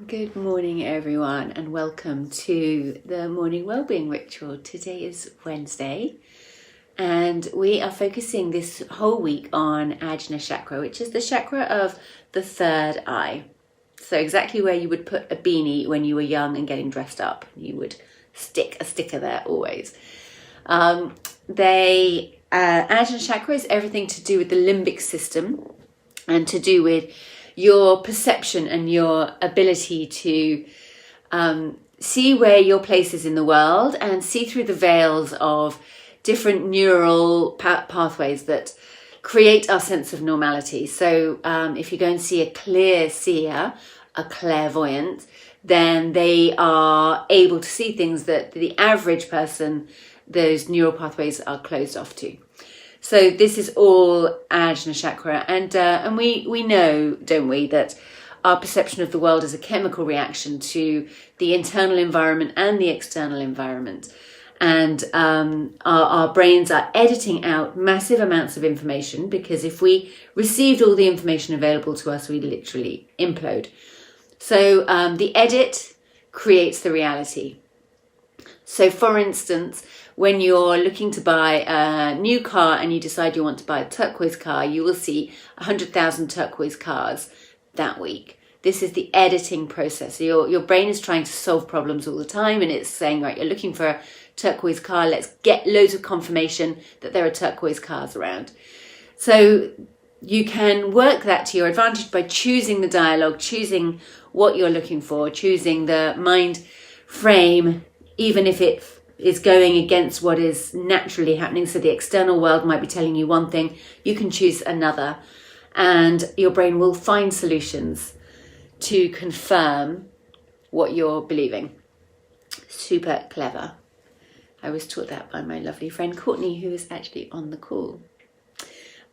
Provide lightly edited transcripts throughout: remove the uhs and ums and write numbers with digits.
Good morning, everyone, and welcome to the morning wellbeing ritual. Today is Wednesday, and we are focusing this whole week on Ajna chakra, which is the chakra of the third eye. So exactly where you would put a beanie when you were young and getting dressed up. You would stick a sticker there always. Ajna chakra is everything to do with the limbic system and to do with your perception and your ability to see where your place is in the world and see through the veils of different neural pathways that create our sense of normality. So if you go and see a clear seer, a clairvoyant, then they are able to see things that the average person, those neural pathways are closed off to. So this is all Ajna chakra, and we know, don't we, that our perception of the world is a chemical reaction to the internal environment and the external environment. And our brains are editing out massive amounts of information, because if we received all the information available to us, we literally implode. So the edit creates the reality. So for instance, when you're looking to buy a new car and you decide you want to buy a turquoise car, you will see 100,000 turquoise cars that week. This is the editing process. So your brain is trying to solve problems all the time, and it's saying, right, you're looking for a turquoise car, let's get loads of confirmation that there are turquoise cars around. So you can work that to your advantage by choosing the dialogue, choosing what you're looking for, choosing the mind frame, even if it is going against what is naturally happening. So the external world might be telling you one thing, you can choose another, and your brain will find solutions to confirm what you're believing. Super clever. I was taught that by my lovely friend Courtney, who is actually on the call.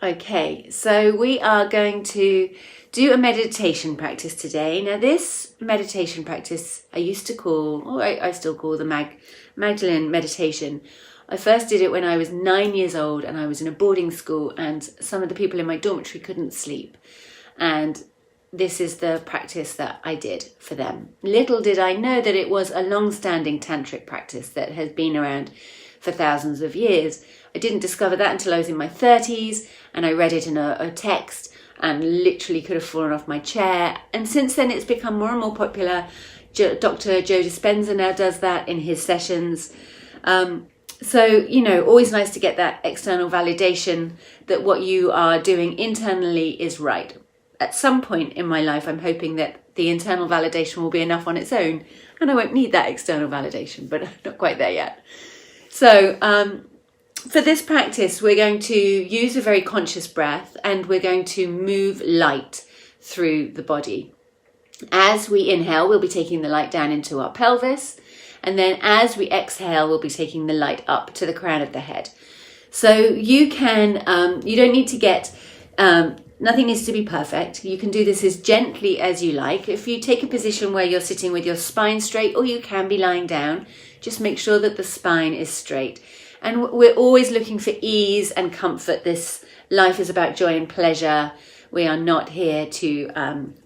Okay, so we are going to do a meditation practice today. Now this meditation practice I used to call, or I still call, the Magdalene meditation. I first did it when I was 9 years old and I was in a boarding school, and some of the people in my dormitory couldn't sleep. And this is the practice that I did for them. Little did I know that it was a long-standing tantric practice that has been around for thousands of years. I didn't discover that until I was in my 30s, and I read it in a text and literally could have fallen off my chair. And since then it's become more and more popular. Dr. Joe Dispenza now does that in his sessions. So, you know, always nice to get that external validation that what you are doing internally is right. At some point in my life, I'm hoping that the internal validation will be enough on its own and I won't need that external validation, but I'm not quite there yet. So for this practice, we're going to use a very conscious breath, and we're going to move light through the body. As we inhale, we'll be taking the light down into our pelvis. And then as we exhale, we'll be taking the light up to the crown of the head. So you can, you don't need to get, nothing needs to be perfect. You can do this as gently as you like. If you take a position where you're sitting with your spine straight, or you can be lying down, just make sure that the spine is straight. And we're always looking for ease and comfort. This life is about joy and pleasure. We are not here to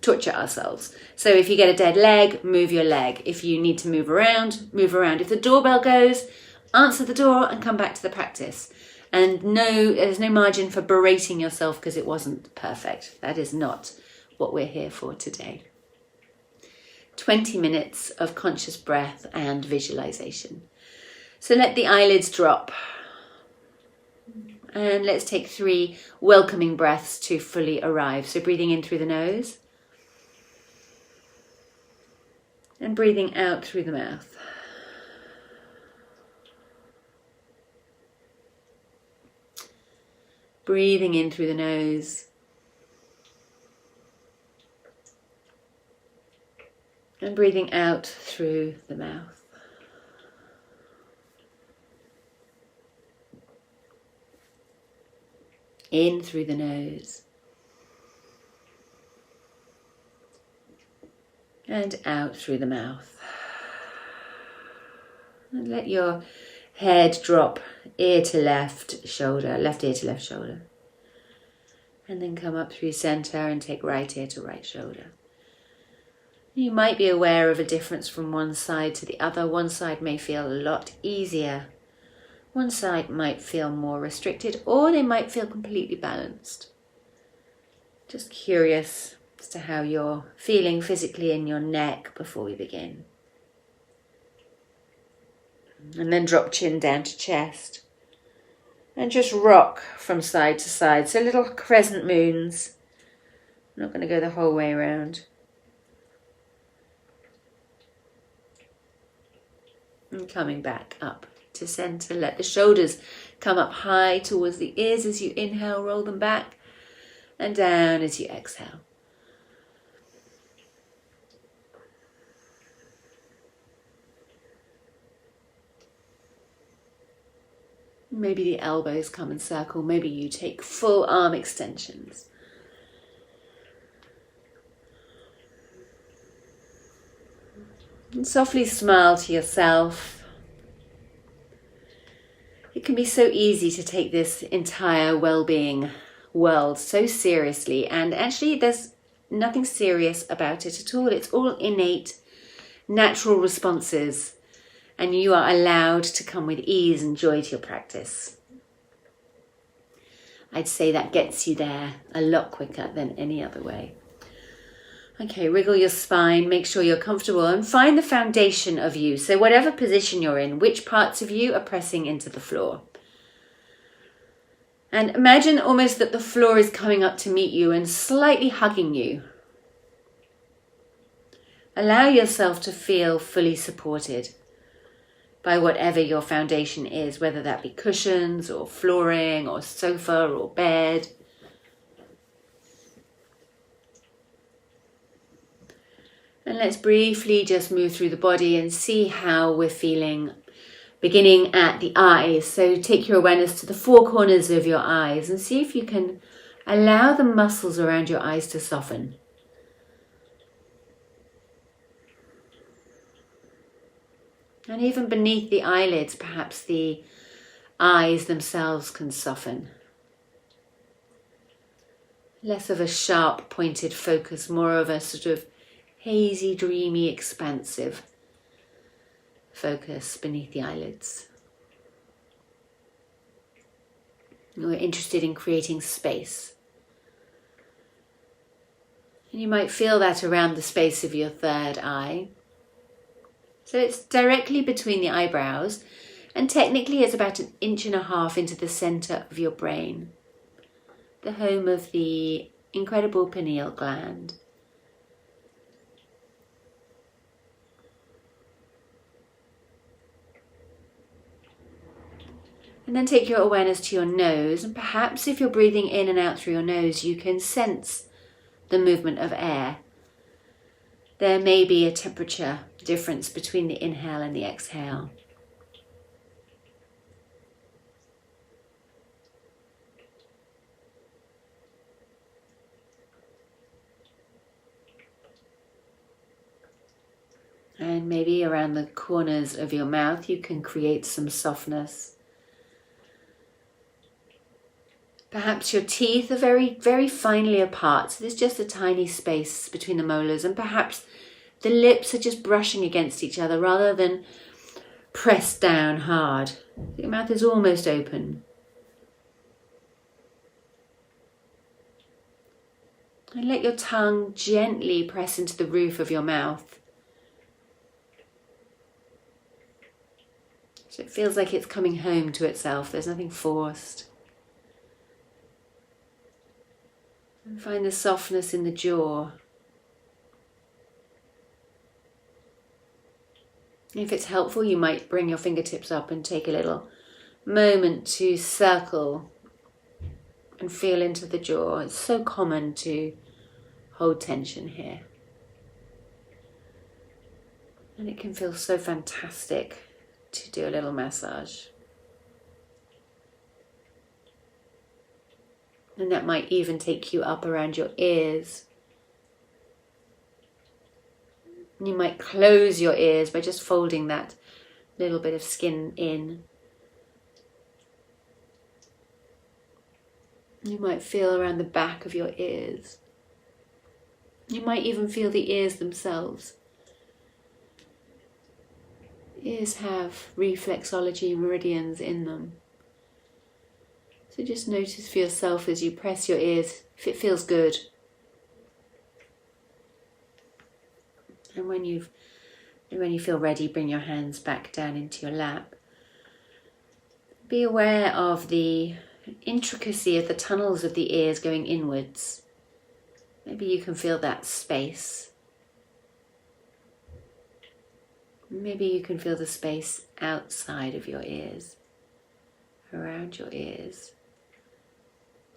torture ourselves. So if you get a dead leg, move your leg. If you need to move around, move around. If the doorbell goes, answer the door and come back to the practice. And no, there's no margin for berating yourself because it wasn't perfect. That is not what we're here for today. 20 minutes of conscious breath and visualization. So let the eyelids drop. And let's take 3 welcoming breaths to fully arrive. So breathing in through the nose. And breathing out through the mouth. Breathing in through the nose. And breathing out through the mouth. In through the nose. And out through the mouth. And let your head drop ear to left shoulder, left ear to left shoulder. And then come up through center and take right ear to right shoulder. You might be aware of a difference from one side to the other. One side may feel a lot easier. One side might feel more restricted, or they might feel completely balanced. Just curious as to how you're feeling physically in your neck before we begin. And then drop chin down to chest. And just rock from side to side. So little crescent moons. I'm not going to go the whole way around. And coming back up to center. Let the shoulders come up high towards the ears as you inhale, roll them back. And down as you exhale. Maybe the elbows come and circle. Maybe you take full arm extensions. And softly smile to yourself. It can be so easy to take this entire well-being world so seriously, and actually there's nothing serious about it at all. It's all innate, natural responses, and you are allowed to come with ease and joy to your practice. I'd say that gets you there a lot quicker than any other way. Okay, wriggle your spine, make sure you're comfortable, and find the foundation of you. So whatever position you're in, which parts of you are pressing into the floor. And imagine almost that the floor is coming up to meet you and slightly hugging you. Allow yourself to feel fully supported by whatever your foundation is, whether that be cushions or flooring or sofa or bed. And let's briefly just move through the body and see how we're feeling, beginning at the eyes. So take your awareness to the four corners of your eyes and see if you can allow the muscles around your eyes to soften. And even beneath the eyelids, perhaps the eyes themselves can soften. Less of a sharp, pointed focus, more of a sort of hazy, dreamy, expansive focus beneath the eyelids. We're interested in creating space. And you might feel that around the space of your third eye. So it's directly between the eyebrows, and technically it's about 1.5 inches into the center of your brain, the home of the incredible pineal gland. And then take your awareness to your nose, and perhaps if you're breathing in and out through your nose, you can sense the movement of air. There may be a temperature difference between the inhale and the exhale. And maybe around the corners of your mouth you can create some softness. Perhaps your teeth are very, very finely apart, so there's just a tiny space between the molars, and perhaps the lips are just brushing against each other rather than pressed down hard. Your mouth is almost open. And let your tongue gently press into the roof of your mouth. So it feels like it's coming home to itself. There's nothing forced. And find the softness in the jaw. If it's helpful, you might bring your fingertips up and take a little moment to circle and feel into the jaw. It's so common to hold tension here. And it can feel so fantastic to do a little massage. And that might even take you up around your ears. You might close your ears by just folding that little bit of skin in. You might feel around the back of your ears. You might even feel the ears themselves. Ears have reflexology meridians in them. So just notice for yourself as you press your ears if it feels good. And when you feel ready, bring your hands back down into your lap. Be aware of the intricacy of the tunnels of the ears going inwards. Maybe you can feel that space. Maybe you can feel the space outside of your ears, around your ears,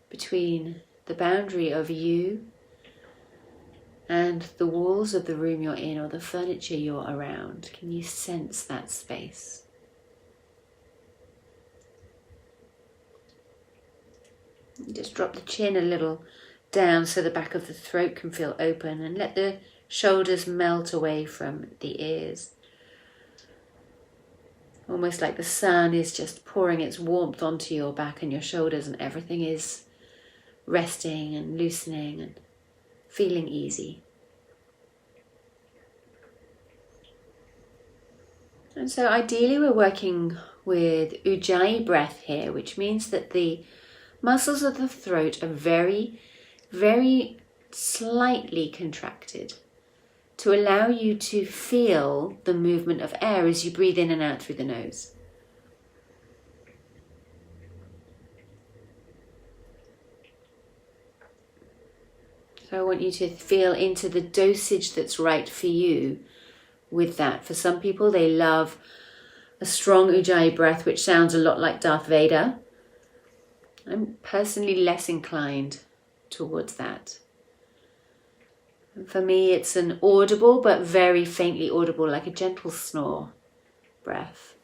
between the boundary of you and the walls of the room you're in or the furniture you're around. Can you sense that space? Just drop the chin a little down so the back of the throat can feel open, and let the shoulders melt away from the ears. Almost like the sun is just pouring its warmth onto your back and your shoulders, and everything is resting and loosening and feeling easy. And so ideally we're working with Ujjayi breath here, which means that the muscles of the throat are very, very slightly contracted to allow you to feel the movement of air as you breathe in and out through the nose. So I want you to feel into the dosage that's right for you with that. For some people, they love a strong Ujjayi breath, which sounds a lot like Darth Vader. I'm personally less inclined towards that. And for me, it's an audible, but very faintly audible, like a gentle snore breath.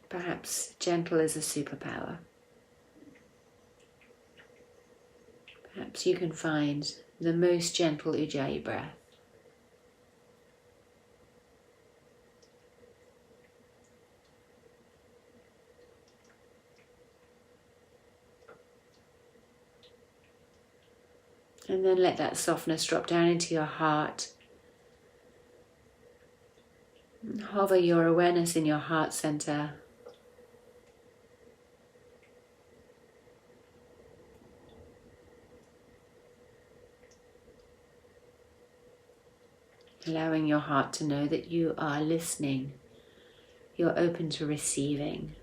Perhaps gentle is a superpower. Perhaps you can find the most gentle Ujjayi breath. And then let that softness drop down into your heart. And hover your awareness in your heart center. Allowing your heart to know that you are listening. You're open to receiving.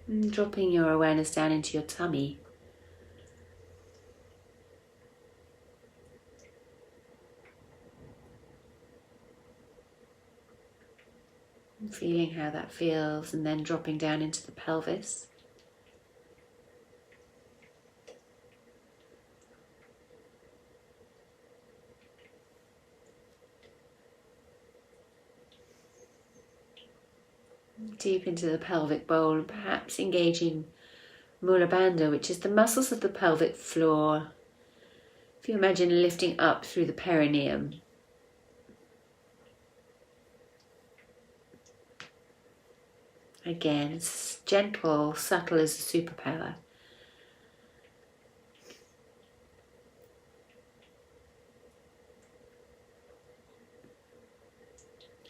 And dropping your awareness down into your tummy. And feeling how that feels, and then dropping down into the pelvis. Deep into the pelvic bowl, and perhaps engaging Mula Bandha, which is the muscles of the pelvic floor. If you imagine lifting up through the perineum. Again, it's gentle, subtle as a superpower.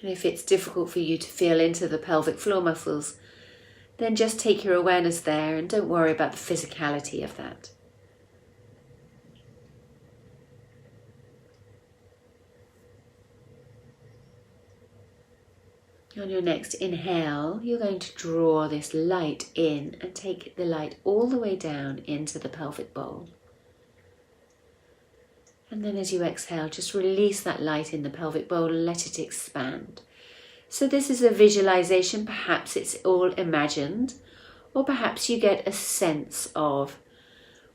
And if it's difficult for you to feel into the pelvic floor muscles, then just take your awareness there and don't worry about the physicality of that. On your next inhale, you're going to draw this light in and take the light all the way down into the pelvic bowl. And then as you exhale, just release that light in the pelvic bowl and let it expand. So this is a visualization. Perhaps it's all imagined, or perhaps you get a sense of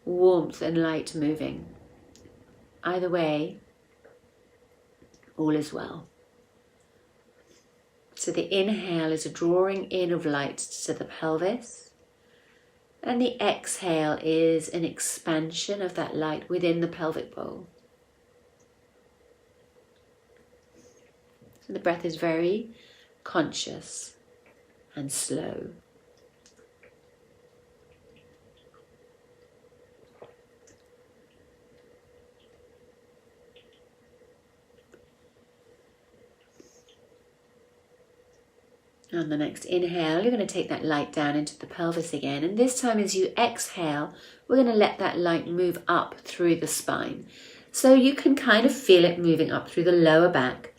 warmth and light moving. Either way, all is well. So the inhale is a drawing in of light to the pelvis, and the exhale is an expansion of that light within the pelvic bowl. So the breath is very conscious and slow. On the next inhale, you're going to take that light down into the pelvis again. And this time as you exhale, we're going to let that light move up through the spine. So you can kind of feel it moving up through the lower back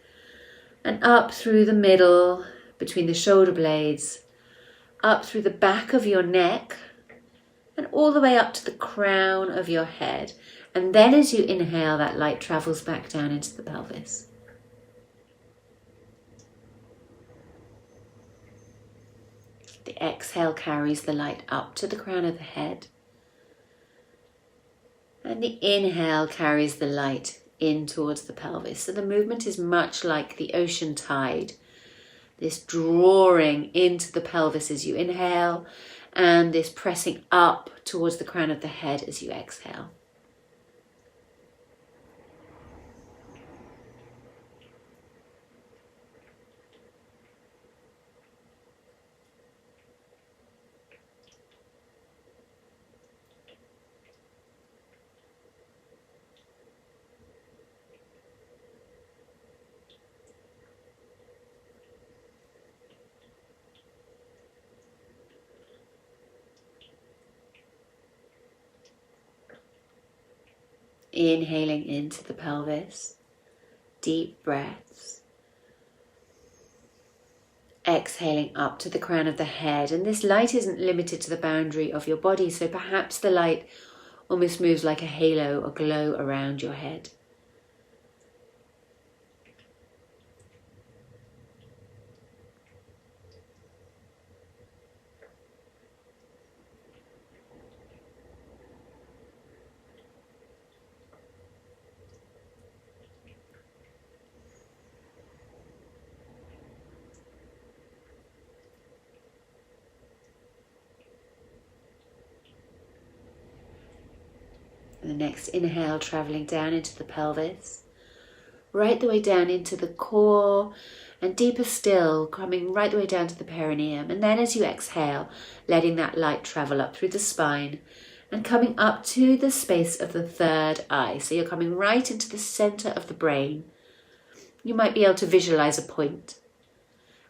and up through the middle, between the shoulder blades, up through the back of your neck and all the way up to the crown of your head. And then as you inhale, that light travels back down into the pelvis. The exhale carries the light up to the crown of the head. And the inhale carries the light in towards the pelvis. So the movement is much like the ocean tide. This drawing into the pelvis as you inhale, and this pressing up towards the crown of the head as you exhale. Inhaling into the pelvis, deep breaths. Exhaling up to the crown of the head. And this light isn't limited to the boundary of your body, so perhaps the light almost moves like a halo or glow around your head. And the next inhale, traveling down into the pelvis, right the way down into the core, and deeper still, coming right the way down to the perineum. And then as you exhale, letting that light travel up through the spine and coming up to the space of the third eye. So you're coming right into the center of the brain. You might be able to visualize a point.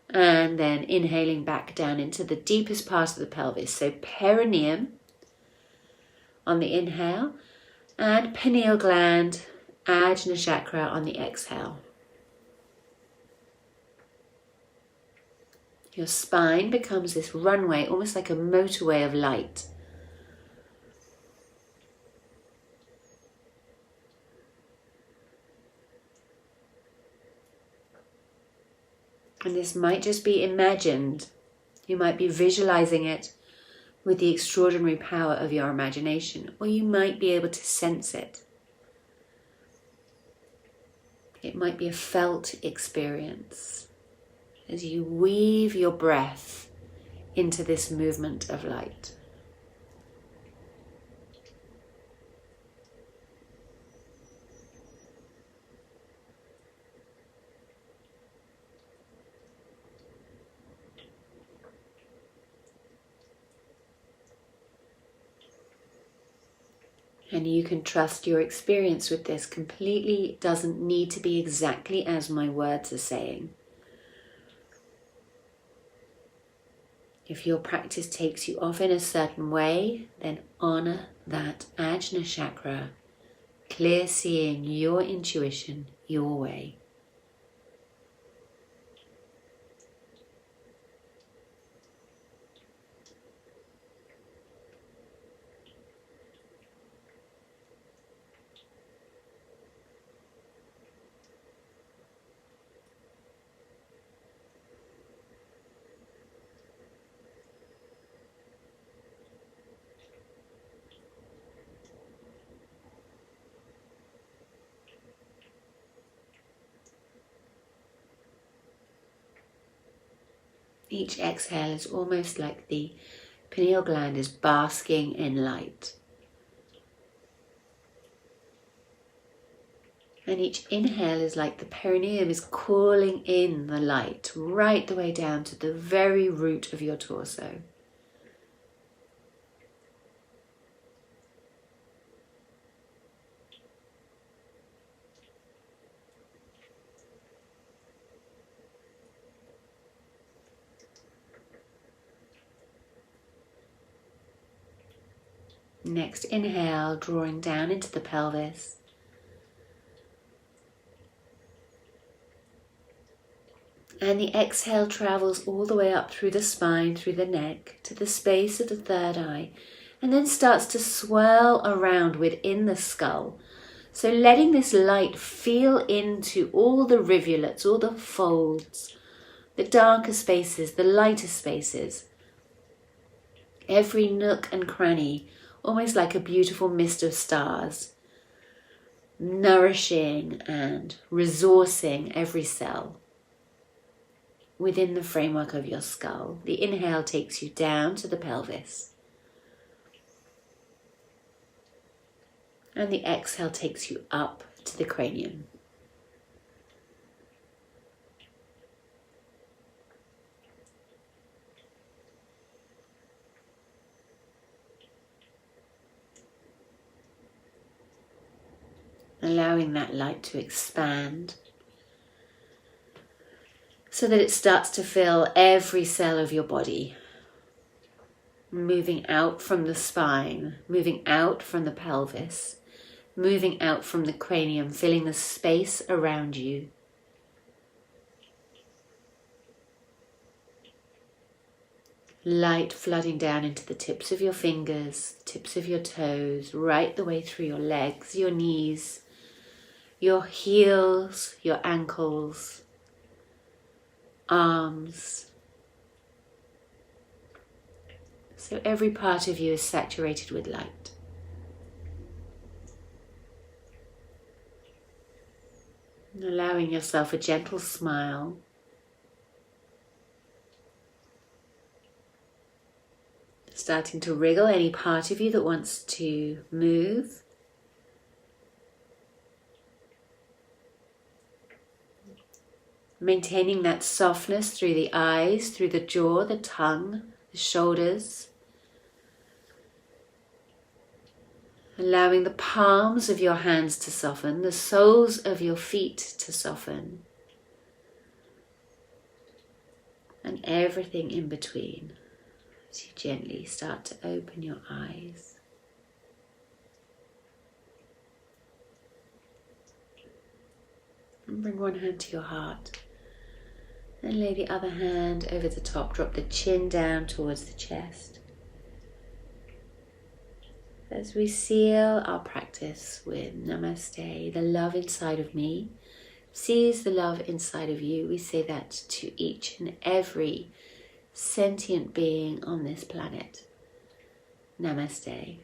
And then inhaling back down into the deepest part of the pelvis. So perineum on the inhale, and pineal gland, Ajna chakra on the exhale. Your spine becomes this runway, almost like a motorway of light. And this might just be imagined. You might be visualizing it with the extraordinary power of your imagination, or you might be able to sense it. It might be a felt experience as you weave your breath into this movement of light. And you can trust your experience with this completely doesn't need to be exactly as my words are saying. If your practice takes you off in a certain way, then honor that Ajna chakra, clear seeing your intuition your way. Each exhale is almost like the pineal gland is basking in light. And each inhale is like the perineum is calling in the light right the way down to the very root of your torso. Next inhale, drawing down into the pelvis. And the exhale travels all the way up through the spine, through the neck, to the space of the third eye, and then starts to swirl around within the skull. So letting this light feel into all the rivulets, all the folds, the darker spaces, the lighter spaces, every nook and cranny, almost like a beautiful mist of stars, nourishing and resourcing every cell within the framework of your skull. The inhale takes you down to the pelvis. And the exhale takes you up to the cranium. Allowing that light to expand so that it starts to fill every cell of your body, moving out from the spine, moving out from the pelvis, moving out from the cranium, filling the space around you. Light flooding down into the tips of your fingers, the tips of your toes, right the way through your legs, your knees, your heels, your ankles, arms. So every part of you is saturated with light. And allowing yourself a gentle smile. Starting to wriggle any part of you that wants to move. Maintaining that softness through the eyes, through the jaw, the tongue, the shoulders. Allowing the palms of your hands to soften, the soles of your feet to soften. And everything in between as you gently start to open your eyes. And bring one hand to your heart. And lay the other hand over the top. Drop the chin down towards the chest. As we seal our practice with Namaste, the love inside of me sees the love inside of you. We say that to each and every sentient being on this planet. Namaste.